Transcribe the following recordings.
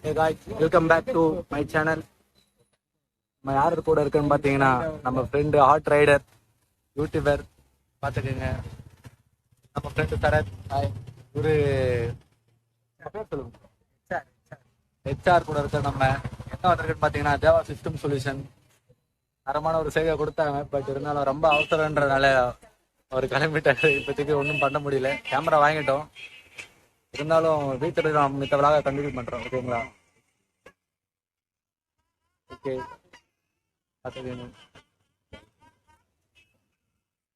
Hey guys, welcome back to my channel. நம்ம யார் கூட இருக்குன்னு பார்த்தீங்கன்னா நம்ம ஃப்ரெண்டு ஹாட் ரைடர் யூடியூபர் பார்த்துக்கோங்க. நம்ம ஃப்ரெண்டு சரத் ஒரு ஹெச்ஆர் கூட இருக்க நம்ம என்ன வந்திருக்குன்னு பார்த்தீங்கன்னா தேவா சிஸ்டம் சொல்யூஷன் தரமான ஒரு சேவை கொடுத்தாங்க. பட் இருந்தாலும் ரொம்ப அவசரன்றதுனால அவர் கிளம்பிட்டாரு. இப்போதைக்கு ஒன்றும் பண்ண முடியல. கேமரா வாங்கிட்டோம், இருந்தாலும் வீட்டில் நம்ம மித்த விழாவை கண்டினியூ பண்ணுறோம். ஓகேங்களா? Okay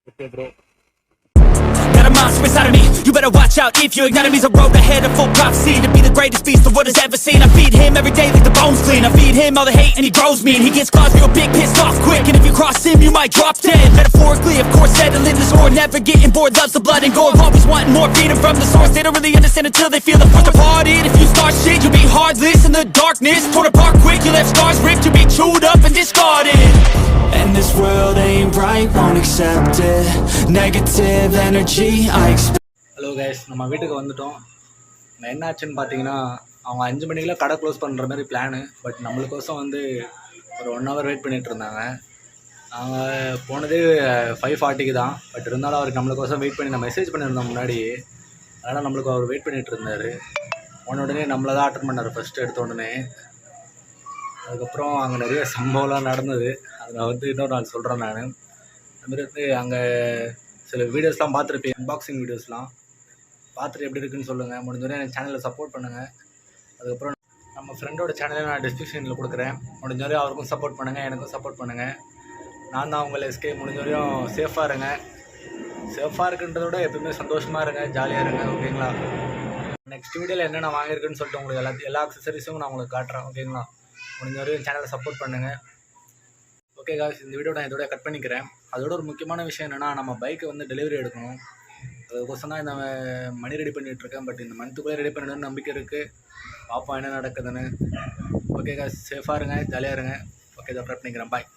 okay bro. Got a monster inside of me, you better watch out if you ignite me's a road ahead of full prophecy. To be the greatest beast the world has ever seen. I feed him every day like the bones clean. I feed him all the hate and he grows me. And he gets claws real big, pissed off quick. And if you cross him, you might drop dead. Metaphorically, of course, settling the score. Never getting bored, loves the blood and gore. Always wanting more, freedom from the source. They don't really understand until they feel the force departed. If you start shit, you'll be heartless in the darkness. Torn apart quick, you left scars ripped. You'll be chewed up and discarded. And this world ain't right, won't accept it. Negative energy, I expect. Hello guys, நம்ம வீட்டுக்கு வந்துட்டோம். என்ன ஆச்சுன்னு பார்த்தீங்கன்னா, அவங்க 5 மணிக்கெலாம் கடை close பண்ணுற மாதிரி பிளானு. பட் நம்மளுக்கோசம் வந்து ஒரு 1 hour வெயிட் பண்ணிகிட்டு இருந்தாங்க. அவங்க போனதே 5:40 தான். பட் இருந்தாலும் அவருக்கு நம்மளுக்கோசம் வெயிட் பண்ணி நான் மெசேஜ் பண்ணியிருந்தோம் முன்னாடி. அதனால் நம்மளுக்கு அவர் வெயிட் பண்ணிகிட்டு இருந்தார். போன உடனே நம்மளை தான் அட்டன் பண்ணார் ஃபஸ்ட்டு எடுத்த உடனே. அதுக்கப்புறம் அங்கே நிறைய சம்பவம்லாம் நடந்தது. அதை நான் வந்து இன்னொரு நாள் சொல்கிறேன். நான் அதுமாரி வந்து அங்கே சில வீடியோஸ்லாம் பார்த்துருப்பேன், அன்பாக்சிங் வீடியோஸ்லாம் பார்த்துட்டு எப்படி இருக்குன்னு சொல்லுங்கள். முடிஞ்சவரை எனக்கு சேனலில் சப்போர்ட் பண்ணுங்கள். அதுக்கப்புறம் நம்ம ஃப்ரெண்டோட சேனலை நான் டிஸ்கிரிப்ஷனில் கொடுக்குறேன். முடிஞ்சவரையும் அவருக்கும் சப்போர்ட் பண்ணுங்கள், எனக்கும் சப்போர்ட் பண்ணுங்கள். நான் தான் உங்களை எஸ்கே. முடிஞ்சவரையும் சேஃபாக இருங்க. சேஃபாக இருக்குன்றத விட எப்பவுமே சந்தோஷமாக இருங்க, ஜாலியாக இருங்க. ஓகேங்களா? நெக்ஸ்ட் வீடியோவில் என்ன நான் வாங்கியிருக்குன்னு சொல்லிட்டு உங்களுக்கு எல்லா அக்சசரிஸும் நான் உங்களுக்கு காட்டுறேன். ஓகேங்களா? முடிஞ்சவரையும் சேனலை சப்போர்ட் பண்ணுங்கள். ஓகே காய்ஸ், இந்த வீடியோ நான் இதோட கட் பண்ணிக்கிறேன். அதோட ஒரு முக்கியமான விஷயம் என்னென்னா, நம்ம பைக்கை வந்து டெலிவரி எடுக்கணும். அதுக்கோசம் தான் இந்த மணி ரெடி பண்ணிகிட்ருக்கேன். பட் இந்த மந்த்துக்குள்ளே ரெடி பண்ணணும்னு நம்பிக்கை இருக்குது. பார்ப்போம் என்ன நடக்குதுன்னு. ஓகே காய்ஸ், சேஃபாக இருங்க, ஜாலியாக இருங்க. ஓகே, இதை கட் பண்ணிக்கிறேன். பாய்.